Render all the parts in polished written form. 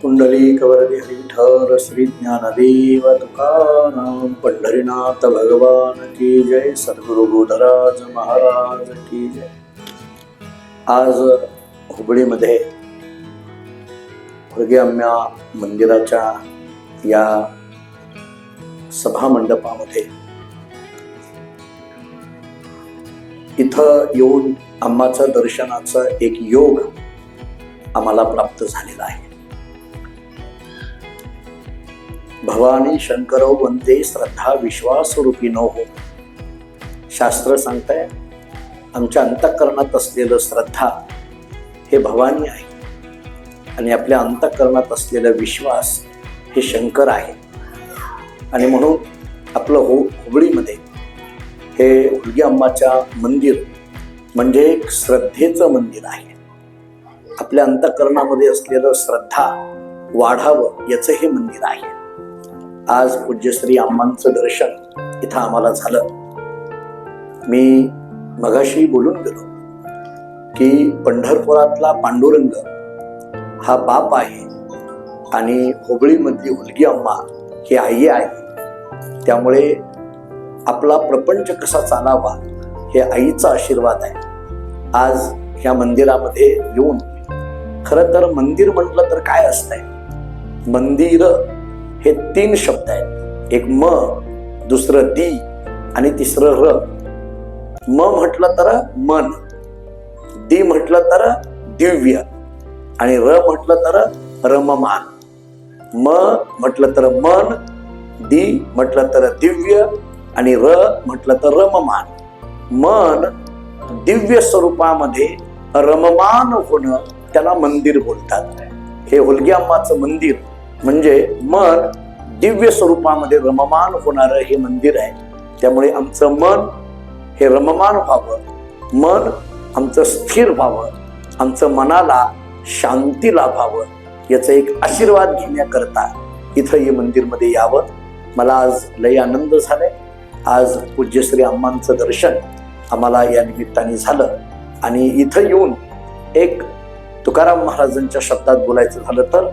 पुंडलीकवरदे हरिविठ्ठल श्री ज्ञानदेव तुकाराम पंढरीनाथ भगवान की जय। सद्गुरु बोधराज महाराज की जय। आज हुबळीमध्ये हुलगेअम्मा मंदिराच्या या सभा मंडपामध्ये इथं येऊन अम्माचं दर्शनाचा एक योग आम्हाला प्राप्त झालेला आहे। भवानी शंकरो वंदे श्रद्धा विश्वास रूपिनो हो। शास्त्र सांगताय आमच्या अंतःकरणात असलेलं श्रद्धा हे भवानी आहे आणि आपल्या अंतःकरणात असलेला विश्वास हे शंकर आहे। आणि म्हणून आपलं हुबळीमध्ये हे हुलगेअम्माच्या मंदिर म्हणजे एक श्रद्धेचं मंदिर आहे। आपल्या अंतःकरणामध्ये असलेलं श्रद्धा वाढावं याचं हे मंदिर आहे। आज पूज्यश्री अम्मांचं दर्शन इथं आम्हाला झालं। मी मगाशी बोलून गेलो की पंढरपुरातला पांडुरंग हा बाप आहे आणि हुबळीमधली हुलगेअम्मा ही आई आहे। त्यामुळे आपला प्रपंच कसा चालावा हे आईचा आशीर्वाद आहे। आज ह्या मंदिरामध्ये येऊन खरं तर मंदिर म्हटलं तर काय असतंय, मंदिर हे 3 शब्द आहेत। एक म, दुसरं दी आणि तिसरं र। म म्हटलं तर मन, दी म्हटलं तर दिव्य आणि र म्हटलं तर रममान। म म्हटलं तर मन, दी म्हटलं तर दिव्य आणि र म्हटलं तर रममान। मन दिव्य स्वरूपामध्ये रममान होणं त्याला मंदिर बोलतात। हे हुलगेअम्माचं मंदिर म्हणजे मन दिव्य स्वरूपामध्ये रममान होणारं हे मंदिर आहे। त्यामुळे आमचं मन हे रममान व्हावं, मन आमचं स्थिर व्हावं, आमचं मनाला शांती लाभावं याचा एक आशीर्वाद घेण्याकरता इथं हे मंदिरमध्ये यावं। मला आज लय आनंद झालाय। आज पूज्यश्री अम्मांचं दर्शन आम्हाला या निमित्ताने झालं आणि इथं येऊन एक तुकाराम महाराजांच्या शब्दात बोलायचं झालं तर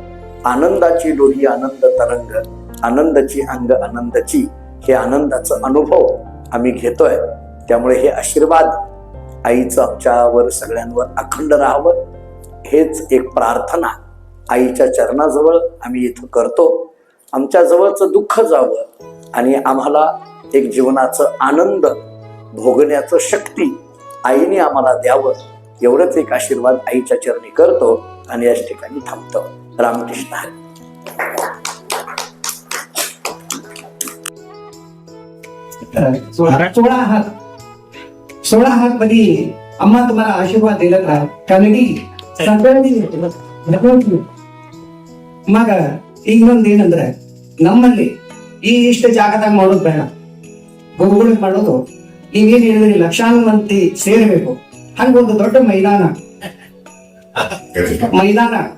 आनंदाची डोही आनंद तरंग, आनंदाची अंग आनंदाची, हे आनंदाचा अनुभव आम्ही घेतोय। त्यामुळे हे आशीर्वाद आईचं आमच्यावर सगळ्यांवर अखंड राहावं हेच एक प्रार्थना आईच्या चरणाजवळ आम्ही इथं करतो। आमच्या जवळचं दुःख जावं आणि आम्हाला एक जीवनाचं आनंद भोगण्याचं शक्ती आईने आम्हाला द्यावं एवढंच एक आशीर्वाद आईच्या चरणी करतो आणि याच ठिकाणी थांबतो। रामकृष्ण हरी। 16 हात मध्ये अम्मा तुम्हाला आशीर्वाद दिला का ಕನ್ನಡಿ ಮಗ ಇನ್ನೊಂದು ಏನಂದ್ರೆ ನಮ್ಮಲ್ಲಿ ಈ ಇಷ್ಟ ಜಾಗದಾಗ ಮಾಡೋದು ಬೇಡ, ಗುರುಗಳಿಗೆ ಮಾಡೋದು ನೀವೇನ್ ಹೇಳಿದ್ರಿ ಲಕ್ಷಾಂತರ ಮಂದಿ ಸೇರಬೇಕು ಹಂಗೊಂದು ದೊಡ್ಡ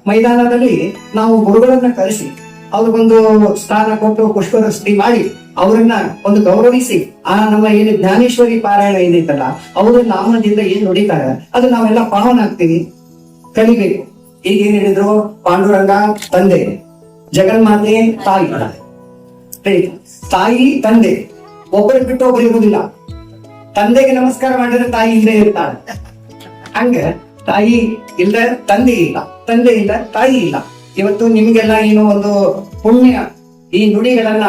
ಮೈದಾನದಲ್ಲಿ ನಾವು ಗುರುಗಳನ್ನ ಕರೆಸಿ ಅವ್ರಿಗೊಂದು ಸ್ಥಾನ ಕೊಟ್ಟು ಪುಷ್ಪವೃಷ್ಟಿ ಮಾಡಿ ಅವರನ್ನ ಒಂದು ಗೌರವಿಸಿ ಆ ನಮ್ಮ ಏನು ಜ್ಞಾನೇಶ್ವರಿ ಪಾರಾಯಣ ಏನೈತಲ್ಲ ಅವ್ರ ನಾಮದಿಂದ ಏನ್ ನುಡಿತಾರೆ ಅದು ನಾವೆಲ್ಲ ಪಾವನ ಆಗ್ತೀವಿ, ಕಲಿಬೇಕು। ಈಗ ಏನ್ ಹೇಳಿದ್ರು, ಪಾಂಡುರಂಗ ತಂದೆ, ಜಗನ್ಮಾತೆ ತಾಯಿ, ತಾಯಿ ತಂದೆ ಒಬ್ಬರು ಬಿಟ್ಟು ಒಬ್ಬರು ಇರುವುದಿಲ್ಲ। ತಂದೆಗೆ ನಮಸ್ಕಾರ ಮಾಡಿದ್ರೆ ತಾಯಿ ಇಲ್ಲೇ ಇರ್ತಾಳೆ, ಹಂಗ ತಾಯಿ ಇಲ್ಲ ತಂದೆ ಇಲ್ಲ, ತಂದೆ ಇಲ್ಲ ತಾಯಿ ಇಲ್ಲ। ಇವತ್ತು ನಿಮ್ಗೆಲ್ಲ ಏನೋ ಒಂದು ಪುಣ್ಯ ಈ ನುಡಿಗಳನ್ನ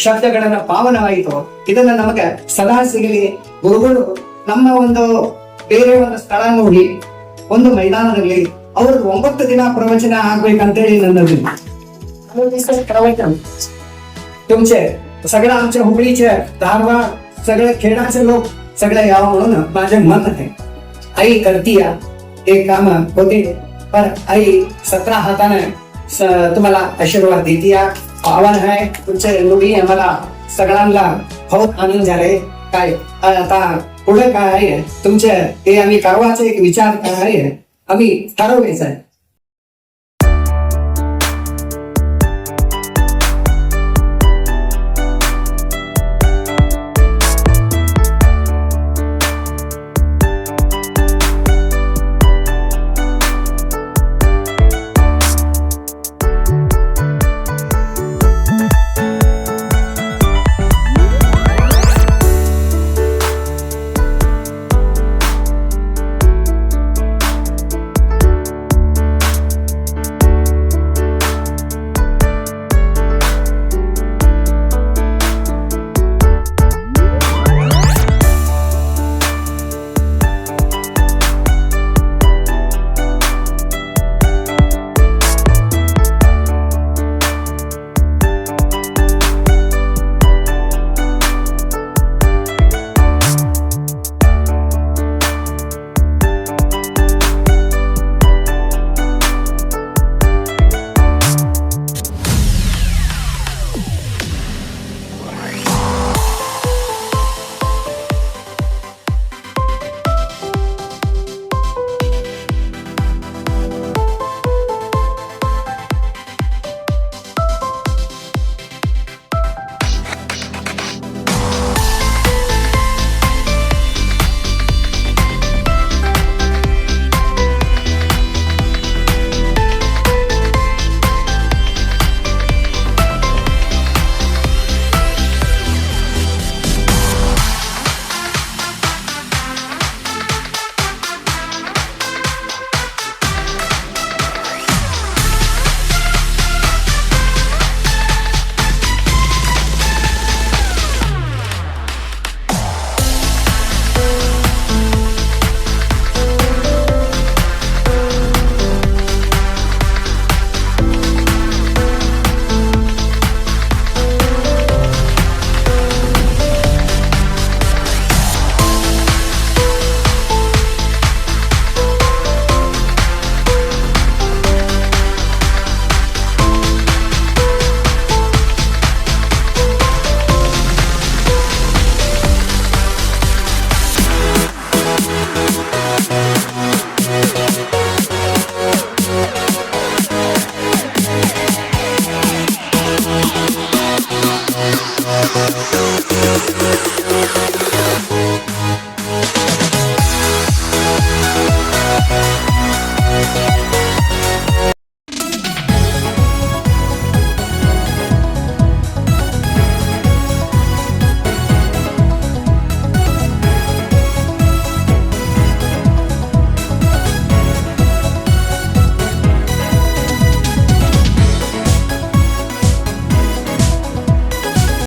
ಶಬ್ದಗಳನ್ನ ಪಾವನವಾಯಿತು, ಇದನ್ನ ನಮಗೆ ಸದಾ ಸಿಗಲಿ। ಗುರುಗಳು ನಮ್ಮ ಒಂದು ಬೇರೆ ಒಂದು ಸ್ಥಳ ನೋಡಿ ಒಂದು ಮೈದಾನದಲ್ಲಿ ಅವ್ರದ್ದು 9 ದಿನ प्रवचन ಆಗ್ಬೇಕಂತೇಳಿ नन्नದು। तुमचे सगळं आमच्या हुबळीचे धारवाड सगळे खेळाचे लोक सगळे यावं म्हणून माझे मन आहे। आई करतीया हे काम होते, पण आई 17 हाताने तुम्हाला आशीर्वाद देतीया। आव्हान आहे तुमचे नुडी आम्हाला सगळ्यांना बहुत आनंद झाले। काय आता पुढे काय आहे तुमचे ते आम्ही करावाचे एक विचार काय आहे आम्ही ठरवायचं आहे।